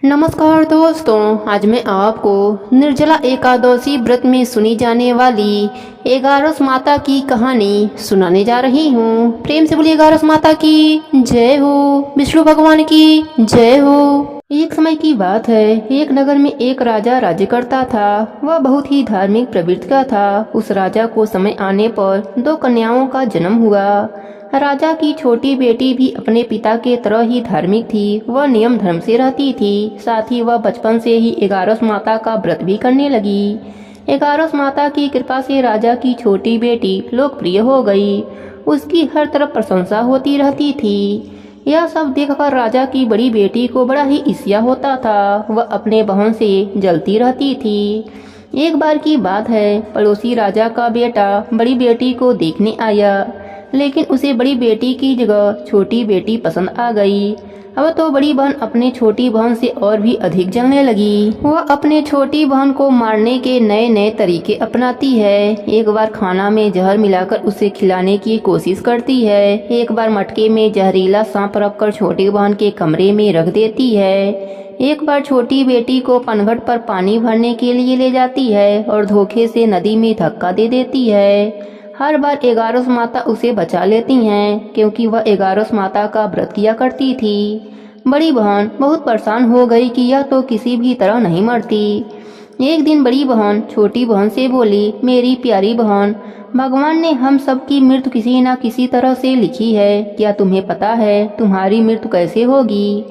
नमस्कार दोस्तों, आज मैं आपको निर्जला एकादशी व्रत में सुनी जाने वाली एगारस माता की कहानी सुनाने जा रही हूँ। प्रेम से बोलिए एगारस माता की जय हो, विष्णु भगवान की जय हो। एक समय की बात है, एक नगर में एक राजा राज्य करता था। वह बहुत ही धार्मिक प्रवृत्ति का था। उस राजा को समय आने पर दो कन्याओं का जन्म हुआ। राजा की छोटी बेटी भी अपने पिता के तरह ही धार्मिक थी। वह नियम धर्म से रहती थी। साथ ही वह बचपन से ही एगारस माता का व्रत भी करने लगी। एगारस माता की कृपा से राजा की छोटी बेटी लोकप्रिय हो गई। उसकी हर तरफ प्रशंसा होती रहती थी। यह सब देखकर राजा की बड़ी बेटी को बड़ा ही ईर्ष्या होता था। वह अपने बहन से जलती रहती थी। एक बार की बात है, पड़ोसी राजा का बेटा बड़ी बेटी को देखने आया, लेकिन उसे बड़ी बेटी की जगह छोटी बेटी पसंद आ गई। अब तो बड़ी बहन अपने छोटी बहन से और भी अधिक जलने लगी। वह अपने छोटी बहन को मारने के नए नए तरीके अपनाती है। एक बार खाना में जहर मिलाकर उसे खिलाने की कोशिश करती है। एक बार मटके में जहरीला सांप रखकर छोटी बहन के कमरे में रख देती है। एक बार छोटी बेटी को पनघट पर पानी भरने के लिए ले जाती है और धोखे से नदी में धक्का दे देती है। हर बार एगारस माता उसे बचा लेती हैं, क्योंकि वह एगारस माता का व्रत किया करती थी। बड़ी बहन बहुत परेशान हो गई कि यह तो किसी भी तरह नहीं मरती। एक दिन बड़ी बहन छोटी बहन से बोली, मेरी प्यारी बहन, भगवान ने हम सब की मृत्यु किसी न किसी तरह से लिखी है। क्या तुम्हें पता है तुम्हारी मृत्यु कैसे होगी?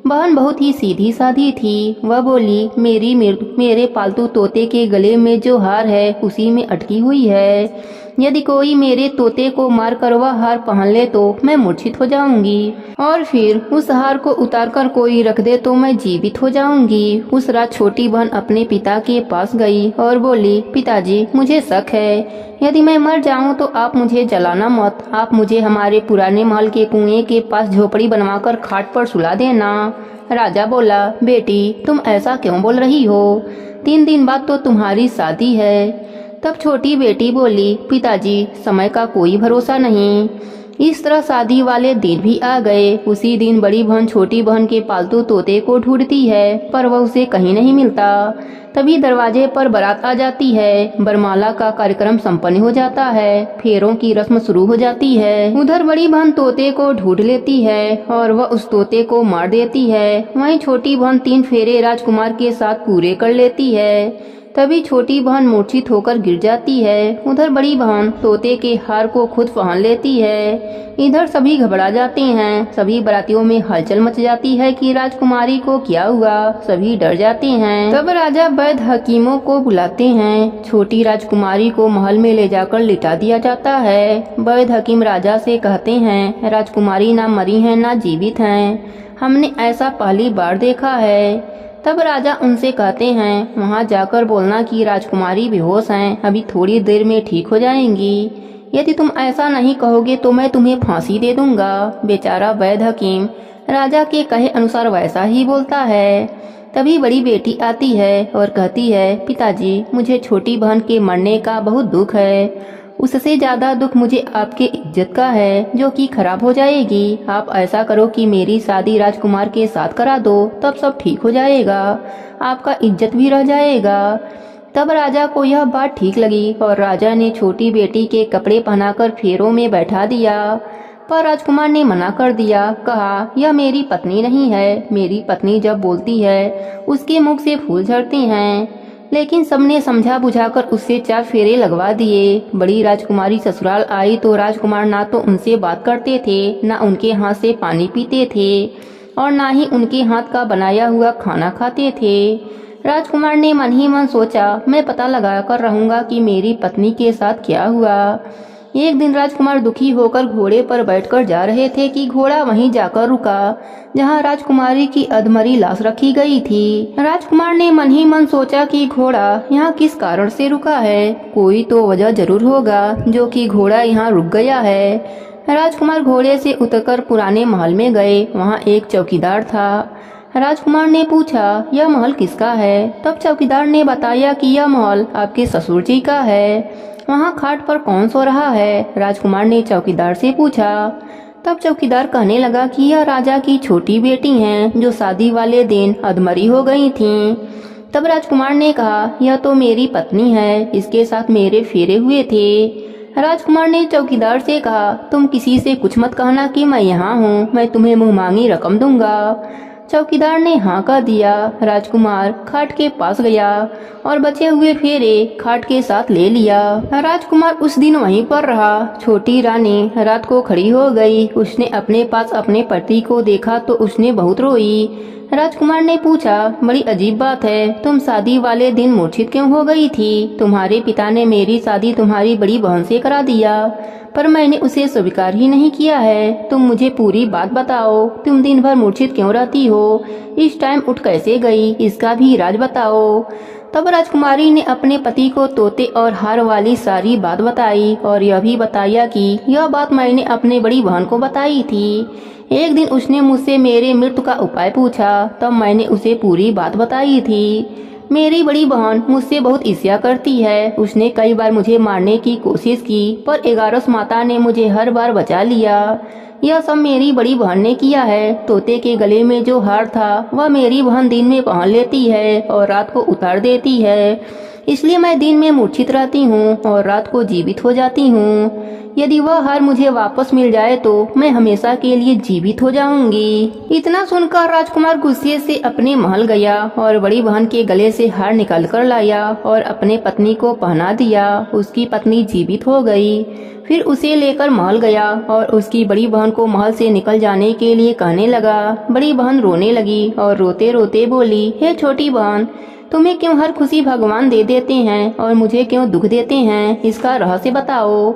बहन बहुत ही सीधी साधी थी। वह बोली, मेरी मृत्यु मेरे पालतू तोते के गले में जो हार है उसी में अटकी हुई है। यदि कोई मेरे तोते को मार कर वह हार पहन ले तो मैं मूर्छित हो जाऊंगी, और फिर उस हार को उतारकर कोई रख दे तो मैं जीवित हो जाऊंगी। उस रात छोटी बहन अपने पिता के पास गई और बोली, पिताजी, मुझे शक है, यदि मैं मर जाऊं तो आप मुझे जलाना मत। आप मुझे हमारे पुराने महल के कुएं के पास झोपड़ी बनवाकर खाट पर सुला देना। राजा बोला, बेटी, तुम ऐसा क्यों बोल रही हो? 3 दिन बाद तो तुम्हारी शादी है। तब छोटी बेटी बोली, पिताजी, समय का कोई भरोसा नहीं। इस तरह शादी वाले दिन भी आ गए। उसी दिन बड़ी बहन छोटी बहन के पालतू तोते को ढूंढती है, पर वह उसे कहीं नहीं मिलता। तभी दरवाजे पर बारात आ जाती है। बरमाला का कार्यक्रम संपन्न हो जाता है। फेरों की रस्म शुरू हो जाती है। उधर बड़ी बहन तोते को ढूंढ लेती है और वह उस तोते को मार देती है। वहीं छोटी बहन 3 फेरे राजकुमार के साथ पूरे कर लेती है। तभी छोटी बहन मूर्छित होकर गिर जाती है। उधर बड़ी बहन तोते के हार को खुद पहन लेती है। इधर सभी घबरा जाते हैं। सभी बारातियों में हलचल मच जाती है कि राजकुमारी को क्या हुआ। सभी डर जाते हैं। तब राजा वैद्य हकीमों को बुलाते हैं। छोटी राजकुमारी को महल में ले जाकर लिटा दिया जाता है। वैद्य हकीम राजा से कहते हैं, राजकुमारी ना मरी है ना जीवित हैं। हमने ऐसा पहली बार देखा है। तब राजा उनसे कहते हैं, वहां जाकर बोलना कि राजकुमारी बेहोश हैं, अभी थोड़ी देर में ठीक हो जाएंगी। यदि तुम ऐसा नहीं कहोगे तो मैं तुम्हें फांसी दे दूंगा। बेचारा वैद्य हकीम राजा के कहे अनुसार वैसा ही बोलता है। तभी बड़ी बेटी आती है और कहती है, पिताजी, मुझे छोटी बहन के मरने का बहुत दुख है। उससे ज्यादा दुख मुझे आपके इज्जत का है, जो कि खराब हो जाएगी। आप ऐसा करो कि मेरी शादी राजकुमार के साथ करा दो, तब सब ठीक हो जाएगा। आपका इज्जत भी रह जाएगा। तब राजा को यह बात ठीक लगी और राजा ने छोटी बेटी के कपड़े पहनाकर फेरों में बैठा दिया। पर राजकुमार ने मना कर दिया। कहा, यह मेरी पत्नी नहीं है। मेरी पत्नी जब बोलती है उसके मुख से फूल झड़ते हैं। लेकिन सबने समझा बुझाकर उससे 4 फेरे लगवा दिए। बड़ी राजकुमारी ससुराल आई तो राजकुमार ना तो उनसे बात करते थे, ना उनके हाथ से पानी पीते थे, और ना ही उनके हाथ का बनाया हुआ खाना खाते थे। राजकुमार ने मन ही मन सोचा, मैं पता लगा कर रहूंगा कि मेरी पत्नी के साथ क्या हुआ। एक दिन राजकुमार दुखी होकर घोड़े पर बैठकर जा रहे थे कि घोड़ा वहीं जाकर रुका जहां राजकुमारी की अधमरी लाश रखी गई थी। राजकुमार ने मन ही मन सोचा कि घोड़ा यहाँ किस कारण से रुका है। कोई तो वजह जरूर होगा जो कि घोड़ा यहाँ रुक गया है। राजकुमार घोड़े से उतरकर पुराने महल में गए। वहाँ एक चौकीदार था। राजकुमार ने पूछा, यह महल किसका है? तब चौकीदार ने बताया कि यह महल आपके ससुर जी का है। वहाँ खाट पर कौन सो रहा है? राजकुमार ने चौकीदार से पूछा। तब चौकीदार कहने लगा कि यह राजा की छोटी बेटी हैं जो शादी वाले दिन अधमरी हो गई थीं। तब राजकुमार ने कहा, यह तो मेरी पत्नी है, इसके साथ मेरे फेरे हुए थे। राजकुमार ने चौकीदार से कहा, तुम किसी से कुछ मत कहना कि मैं यहाँ हूँ, मैं तुम्हें मुंहमांगी रकम दूंगा। चौकीदार ने हाँ कह दिया। राजकुमार खाट के पास गया और बचे हुए फेरे खाट के साथ ले लिया। राजकुमार उस दिन वहीं पर रहा। छोटी रानी रात को खड़ी हो गई। उसने अपने पास अपने पति को देखा तो उसने बहुत रोई। राजकुमार ने पूछा, बड़ी अजीब बात है, तुम शादी वाले दिन मूर्छित क्यों हो गई थी? तुम्हारे पिता ने मेरी शादी तुम्हारी बड़ी बहन से करा दिया, पर मैंने उसे स्वीकार ही नहीं किया है। तुम मुझे पूरी बात बताओ, तुम दिन भर मूर्छित क्यों रहती हो? इस टाइम उठ कैसे गई, इसका भी राज बताओ। तब राजकुमारी ने अपने पति को तोते और हार वाली सारी बात बताई और यह भी बताया कि यह बात मैंने अपने बड़ी बहन को बताई थी। एक दिन उसने मुझसे मेरे मृत्यु का उपाय पूछा, तब मैंने उसे पूरी बात बताई थी। मेरी बड़ी बहन मुझसे बहुत ईर्ष्या करती है। उसने कई बार मुझे मारने की कोशिश की, पर एगारस माता ने मुझे हर बार बचा लिया। यह सब मेरी बड़ी बहन ने किया है। तोते के गले में जो हार था वह मेरी बहन दिन में पहन लेती है और रात को उतार देती है, इसलिए मैं दिन में मूर्छित रहती हूँ और रात को जीवित हो जाती हूँ। यदि वह हार मुझे वापस मिल जाए तो मैं हमेशा के लिए जीवित हो जाऊंगी। इतना सुनकर राजकुमार गुस्से से अपने महल गया और बड़ी बहन के गले से हार निकाल कर लाया और अपने पत्नी को पहना दिया। उसकी पत्नी जीवित हो गई। फिर उसे लेकर महल गया और उसकी बड़ी बहन को महल से निकल जाने के लिए कहने लगा। बड़ी बहन रोने लगी और रोते रोते बोली, हे छोटी बहन, तुम्हें क्यों हर खुशी भगवान दे देते हैं और मुझे क्यों दुख देते हैं, इसका रहस्य बताओ।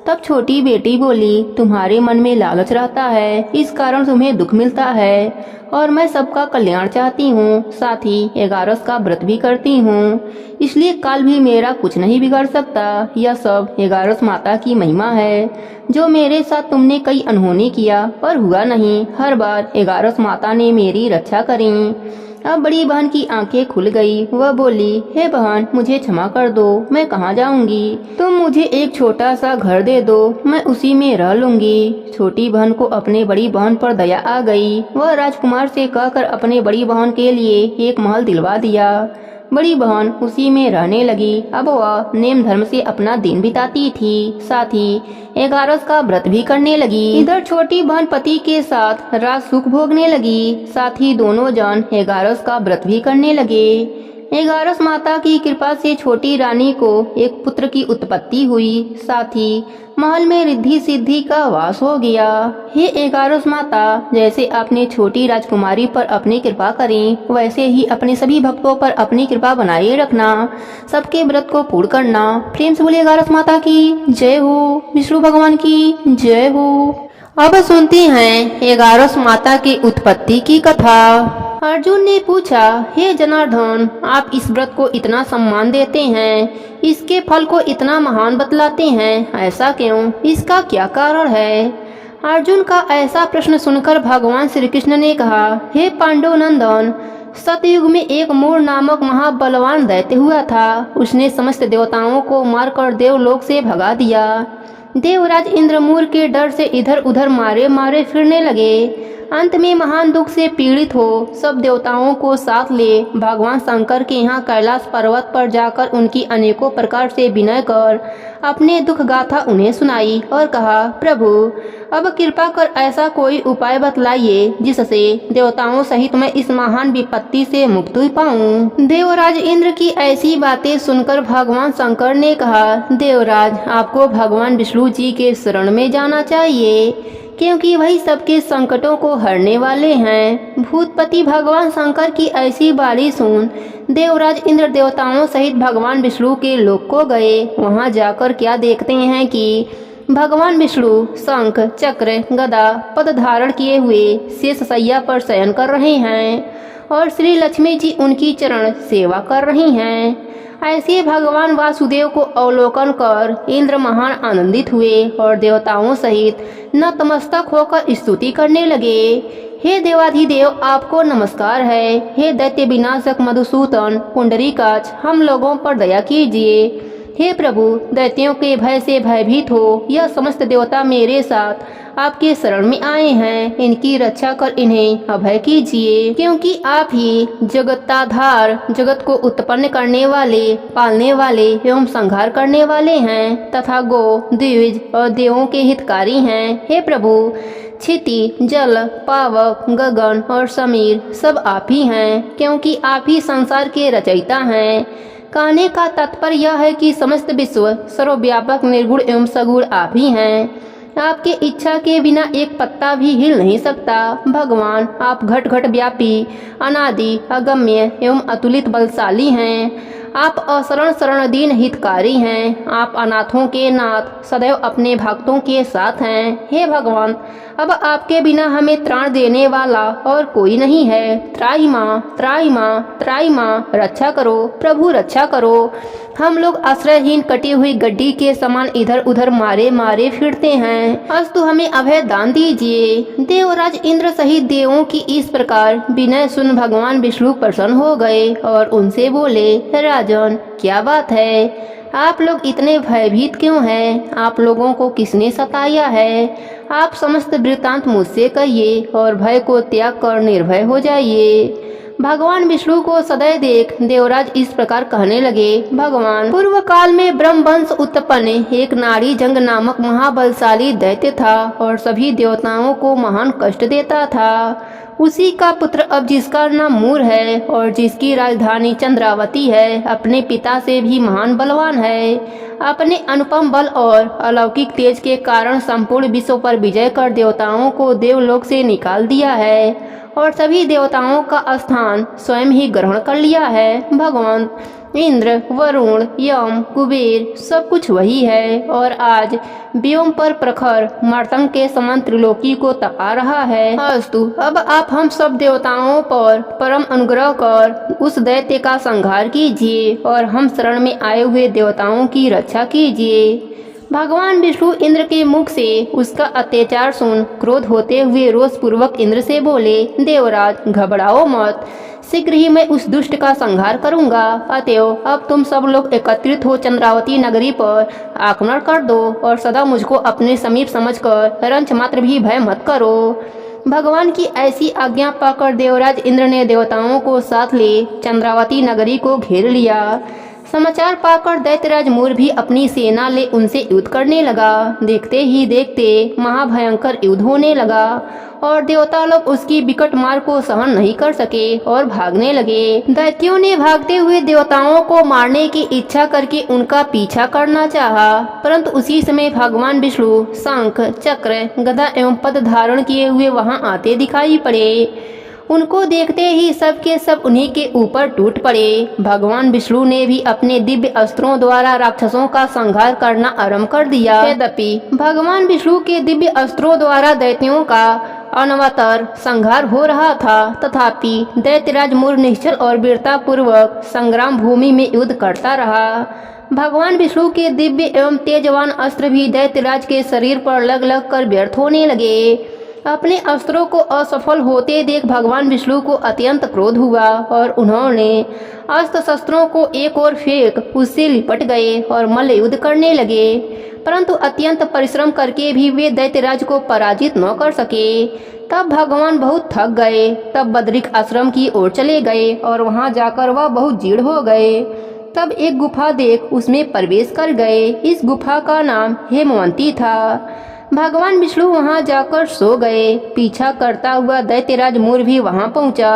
तब छोटी बेटी बोली, तुम्हारे मन में लालच रहता है, इस कारण तुम्हें दुख मिलता है और मैं सबका कल्याण चाहती हूँ, साथ ही एगारस का व्रत भी करती हूँ, इसलिए काल भी मेरा कुछ नहीं बिगड़ सकता। यह सब एगारस माता की महिमा है। जो मेरे साथ तुमने कई अनहोनी किया पर हुआ नहीं, हर बार एगारस माता ने मेरी रक्षा करी। अब बड़ी बहन की आंखें खुल गई। वह बोली, हे बहन, मुझे क्षमा कर दो, मैं कहाँ जाऊंगी? तुम मुझे एक छोटा सा घर दे दो, मैं उसी में रह लूंगी। छोटी बहन को अपने बड़ी बहन पर दया आ गई। वह राजकुमार से कहकर अपने बड़ी बहन के लिए एक महल दिलवा दिया। बड़ी बहन उसी में रहने लगी। अब वह नेम धर्म से अपना दिन बिताती थी, साथ ही एगारस का व्रत भी करने लगी। इधर छोटी बहन पति के साथ राज सुख भोगने लगी, साथ ही दोनों जन एगारस का व्रत भी करने लगे। एगारस माता की कृपा से छोटी रानी को एक पुत्र की उत्पत्ति हुई, साथ ही महल में रिद्धि सिद्धि का वास हो गया। हे एगारस माता, जैसे आपने छोटी राजकुमारी पर अपनी कृपा करी, वैसे ही अपने सभी भक्तों पर अपनी कृपा बनाए रखना, सबके व्रत को पूर्ण करना। प्रेम से बोलिए एगारस माता की जय हो, विष्णु भगवान की जय हो। अब सुनते हैं एगारस माता की उत्पत्ति की कथा। अर्जुन ने पूछा, हे जनार्दन, आप इस व्रत को इतना सम्मान देते हैं, इसके फल को इतना महान बतलाते हैं, ऐसा क्यों? इसका क्या कारण है? अर्जुन का ऐसा प्रश्न सुनकर भगवान श्री कृष्ण ने कहा, हे पांडव नंदन, सतयुग में एक मूर नामक महाबलवान दैत्य हुआ था। उसने समस्त देवताओं को मारकर देवलोक से भगा दिया। देवराज इंद्रमूर के डर से इधर उधर मारे मारे फिरने लगे। अंत में महान दुख से पीड़ित हो सब देवताओं को साथ ले भगवान शंकर के यहाँ कैलाश पर्वत पर जाकर उनकी अनेकों प्रकार से विनय कर अपने दुख गाथा उन्हें सुनाई और कहा, प्रभु, अब कृपा कर ऐसा कोई उपाय बतलाइए जिससे देवताओं सहित मैं इस महान विपत्ति से मुक्त हो पाऊं। देवराज इंद्र की ऐसी बातें सुनकर भगवान शंकर ने कहा, देवराज, आपको भगवान विष्णु जी के शरण में जाना चाहिए, क्योंकि वही सबके संकटों को हरने वाले हैं। भूतपति भगवान शंकर की ऐसी बारी सुन देवराज इंद्र देवताओं सहित भगवान विष्णु के लोक को गए। वहां जाकर क्या देखते हैं कि भगवान विष्णु शंख चक्र गदा पद धारण किए हुए शेष शैया पर शयन कर रहे हैं और श्री लक्ष्मी जी उनकी चरण सेवा कर रही हैं। ऐसे भगवान वासुदेव को अवलोकन कर इंद्र महान आनंदित हुए और देवताओं सहित नतमस्तक होकर स्तुति करने लगे। हे देवाधिदेव, आपको नमस्कार है। हे दैत्य विनाशक मधुसूदन पुंडरीकाक्ष, हम लोगों पर दया कीजिए। हे प्रभु, दैत्यों के भय से भयभीत हो, यह समस्त देवता मेरे साथ आपके शरण में आए हैं। इनकी रक्षा कर इन्हें अभय कीजिए, क्योंकि आप ही जगताधार, जगत को उत्पन्न करने वाले, पालने वाले एवं संहार करने वाले हैं तथा गो, द्विज और देवों के हितकारी हैं। हे प्रभु, क्षिति, जल, पावक, गगन और समीर सब आप ही हैं, क्योंकि आप ही संसार के रचयिता हैं। कहने का तात्पर्य यह है कि समस्त विश्व, सर्वव्यापक, निर्गुण एवं सगुण आप ही हैं। आपके इच्छा के बिना एक पत्ता भी हिल नहीं सकता। भगवान, आप घट घट व्यापी, अनादि, अगम्य एवं अतुलित बलशाली हैं। आप अशरण शरणदीन हितकारी हैं। आप अनाथों के नाथ, सदैव अपने भक्तों के साथ हैं। हे भगवान, अब आपके बिना हमें त्राण देने वाला और कोई नहीं है। त्राई माँ, त्राई माँ, त्राई माँ, रक्षा करो प्रभु, रक्षा करो। हम लोग आश्रयहीन कटी हुई गड्डी के समान इधर उधर मारे मारे फिरते हैं। अस्तु हमें अभय दान दीजिए। देवराज इंद्र सहित देवों की इस प्रकार विनय सुन भगवान विष्णु प्रसन्न हो गए और उनसे बोले, राजन, क्या बात है? आप लोग इतने भयभीत क्यों हैं? आप लोगों को किसने सताया है? आप समस्त वृत्तांत मुझसे कहिए और भय को त्याग कर निर्भय हो जाइए। भगवान विष्णु को सदैव देख देवराज इस प्रकार कहने लगे, भगवान, पूर्व काल में ब्रह्म वंश उत्पन्न एक नारी जंग नामक महाबलशाली दैत्य था और सभी देवताओं को महान कष्ट देता था। उसी का पुत्र अब, जिसका नाम मूर है और जिसकी राजधानी चंद्रावती है, अपने पिता से भी महान बलवान है। अपने अनुपम बल और अलौकिक तेज के कारण संपूर्ण विश्व पर विजय कर देवताओं को देवलोक से निकाल दिया है और सभी देवताओं का स्थान स्वयं ही ग्रहण कर लिया है। भगवान, इंद्र, वरुण, यम, कुबेर सब कुछ वही है और आज व्योम पर प्रखर मार्तंग के समान त्रिलोकी को तपा रहा है। अस्तु, अब आप हम सब देवताओं पर परम अनुग्रह कर उस दैत्य का संहार कीजिए और हम शरण में आए हुए देवताओं की रक्षा कीजिए। भगवान विष्णु इंद्र के मुख से उसका अत्याचार सुन क्रोध होते हुए रोष पूर्वक इंद्र से बोले, देवराज, घबराओ मत, शीघ्र ही मैं उस दुष्ट का संहार करूंगा। अतएव अब तुम सब लोग एकत्रित हो चंद्रावती नगरी पर आक्रमण कर दो और सदा मुझको अपने समीप समझकर रंच मात्र भी भय मत करो। भगवान की ऐसी आज्ञा पाकर देवराज इंद्र ने देवताओं को साथ ले चंद्रावती नगरी को घेर लिया। समाचार पाकर दैत्यराज मूर भी अपनी सेना ले उनसे युद्ध करने लगा। देखते ही देखते महाभयंकर युद्ध होने लगा और देवता लोग उसकी विकट मार को सहन नहीं कर सके और भागने लगे। दैत्यों ने भागते हुए देवताओं को मारने की इच्छा करके उनका पीछा करना चाहा, परंतु उसी समय भगवान विष्णु शंख, चक्र, गदा एवं पद धारण किए हुए वहां आते दिखाई पड़े। उनको देखते ही सब के सब उन्हीं के ऊपर टूट पड़े। भगवान विष्णु ने भी अपने दिव्य अस्त्रों द्वारा राक्षसों का संहार करना आरंभ कर दिया। यद्यपि भगवान विष्णु के दिव्य अस्त्रों द्वारा दैत्यों का अनवतर संहार हो रहा था, तथापि दैत्यराज मूर निश्चल और वीरता पूर्वक संग्राम भूमि में युद्ध करता रहा। भगवान विष्णु के दिव्य एवं तेजवान अस्त्र भी दैत्यराज के शरीर पर लग लग कर व्यर्थ होने लगे। अपने अस्त्रों को असफल होते देख भगवान विष्णु को अत्यंत क्रोध हुआ और उन्होंने अस्त्र शस्त्रों को एक ओर फेंक उससे लिपट गए और मल्ल युद्ध करने लगे, परंतु अत्यंत परिश्रम करके भी वे दैत्यराज को पराजित न कर सके। तब भगवान बहुत थक गए। तब बद्रिक आश्रम की ओर चले गए और वहां जाकर वह बहुत जीर्ण हो गए। तब एक गुफा देख उसमें प्रवेश कर गए। इस गुफा का नाम हेमवंती था। भगवान विष्णु वहां जाकर सो गए। पीछा करता हुआ दैत्यराज मूर भी वहां पहुंचा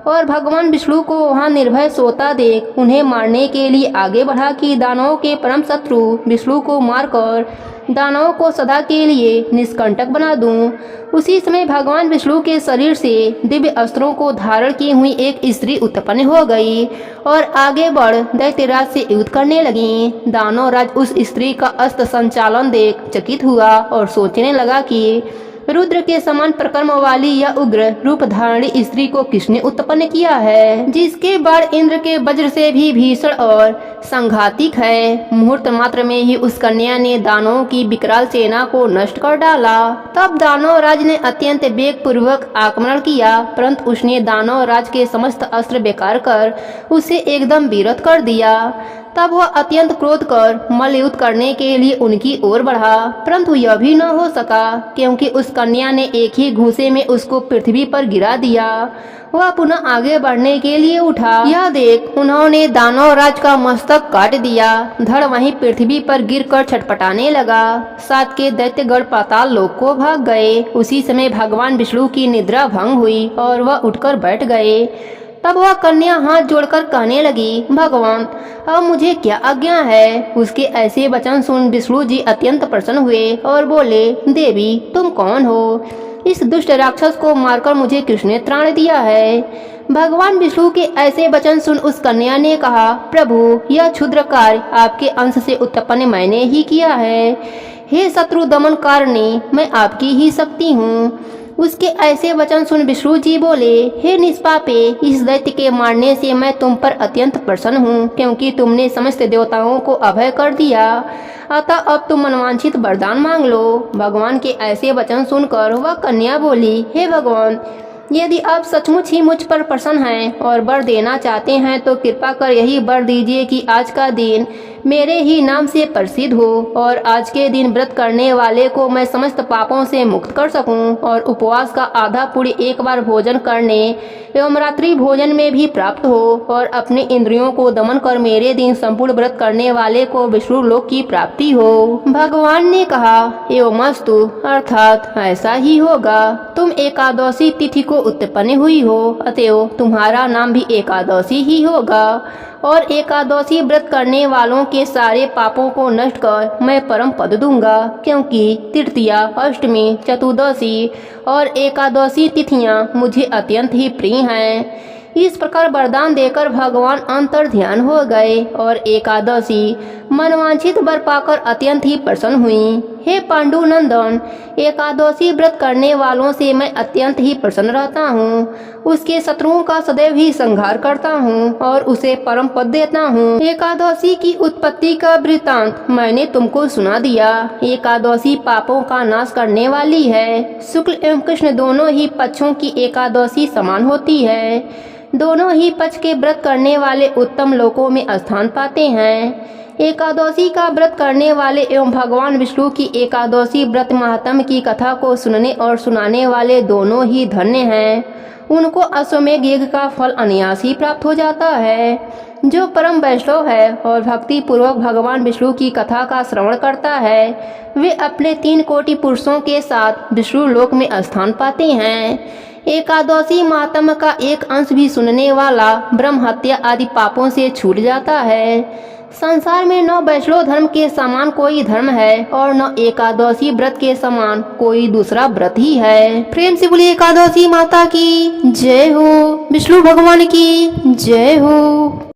और भगवान विष्णु को वहां निर्भय सोता देख उन्हें मारने के लिए आगे बढ़ा कि दानवों के परम शत्रु विष्णु को मारकर दानवों को सदा के लिए निष्कंटक बना दूं। उसी समय भगवान विष्णु के शरीर से दिव्य अस्त्रों को धारण की हुई एक स्त्री उत्पन्न हो गई और आगे बढ़ दैत्यराज से युद्ध करने लगी। दानवराज उस स्त्री का अस्त्र संचालन देख चकित हुआ और सोचने लगा कि रुद्र के समान प्रकर्म वाली या उग्र रूप धारणी स्त्री को किसने उत्पन्न किया है, जिसके बाण इंद्र के वज्र से भी भीषण और संघातिक है। मुहूर्त मात्र में ही उस कन्या ने दानवों की विकराल सेना को नष्ट कर डाला। तब दानव राज ने अत्यंत वेगपूर्वक आक्रमण किया, परंतु उसने दानव राज के समस्त अस्त्र बेकार कर उसे एकदम विरत कर दिया। तब वह अत्यंत क्रोध कर मल्लयुद्ध करने के लिए उनकी ओर बढ़ा, परंतु यह भी न हो सका, क्योंकि उस कन्या ने एक ही घूंसे में उसको पृथ्वी पर गिरा दिया। वह पुनः आगे बढ़ने के लिए उठा। यह देख उन्होंने दानव राज का मस्तक काट दिया। धड़ वहीं पृथ्वी पर गिरकर छटपटाने लगा। सात के दैत्यगण पाताल लोक को भाग गए। उसी समय भगवान विष्णु की निद्रा भंग हुई और वह उठकर बैठ गए। तब वह कन्या हाथ जोड़कर कहने लगी, भगवान अब मुझे क्या आज्ञा है। उसके ऐसे वचन सुन विष्णु जी अत्यंत प्रसन्न हुए और बोले, देवी तुम कौन हो? इस दुष्ट राक्षस को मारकर मुझे किसने त्राण दिया है? भगवान विष्णु के ऐसे वचन सुन उस कन्या ने कहा, प्रभु यह क्षुद्र कार्य आपके अंश से उत्पन्न मैंने ही किया है। हे शत्रु दमन कारिणी, मैं आपकी ही शक्ति हूँ। उसके ऐसे वचन सुन विष्णु जी बोले, हे निष्पापे, इस दैत्य के मारने से मैं तुम पर अत्यंत प्रसन्न हूँ, क्योंकि तुमने समस्त देवताओं को अभय कर दिया। अतः अब तुम मनवांछित वरदान मांग लो। भगवान के ऐसे वचन सुनकर वह कन्या बोली, हे भगवान यदि आप सचमुच ही मुझ पर प्रसन्न हैं और वर देना चाहते हैं तो कृपा कर यही वर दीजिए कि आज का दिन मेरे ही नाम से प्रसिद्ध हो और आज के दिन व्रत करने वाले को मैं समस्त पापों से मुक्त कर सकूं और उपवास का आधा पूरी एक बार भोजन करने एवं रात्रि भोजन में भी प्राप्त हो और अपने इंद्रियों को दमन कर मेरे दिन संपूर्ण व्रत करने वाले को विष्णु लोक की प्राप्ति हो। भगवान ने कहा, एवमस्तु, अर्थात ऐसा ही होगा। तुम एकादशी तिथि को उत्पन्न हुई हो, अतएव तुम्हारा नाम भी एकादशी ही होगा और एकादशी व्रत करने वालों के सारे पापों को नष्ट कर मैं परम पद दूंगा, क्योंकि तृतीया, अष्टमी, चतुर्दशी और एकादशी तिथियां मुझे अत्यंत ही प्रिय हैं। इस प्रकार वरदान देकर भगवान अंतर ध्यान हो गए और एकादशी मनवांछित वर पाकर अत्यंत ही प्रसन्न हुई। हे पांडुनंदन, एकादशी व्रत करने वालों से मैं अत्यंत ही प्रसन्न रहता हूँ। उसके शत्रुओं का सदैव ही संहार करता हूँ और उसे परम पद देता हूँ। एकादशी की उत्पत्ति का वृतांत मैंने तुमको सुना दिया। एकादशी पापों का नाश करने वाली है। शुक्ल एवं कृष्ण दोनों ही पक्षों की एकादशी समान होती है। दोनों ही पक्ष के व्रत करने वाले उत्तम लोकों में स्थान पाते हैं। एकादशी का व्रत करने वाले एवं भगवान विष्णु की एकादशी व्रत महात्म्य की कथा को सुनने और सुनाने वाले दोनों ही धन्य हैं। उनको अश्वमेध यज्ञ का फल अनायास ही प्राप्त हो जाता है। जो परम वैष्णव है और भक्ति पूर्वक भगवान विष्णु की कथा का श्रवण करता है, वे अपने 3 कोटि पुरुषों के साथ विष्णु लोक में स्थान पाते हैं। एकादशी महात्म्य का एक अंश भी सुनने वाला ब्रह्म हत्या आदि पापों से छूट जाता है। संसार में न वैष्णव धर्म के समान कोई धर्म है और न एकादशी व्रत के समान कोई दूसरा व्रत ही है। प्रेम से बोलिए एकादशी माता की जय हो, विष्णु भगवान की जय हो।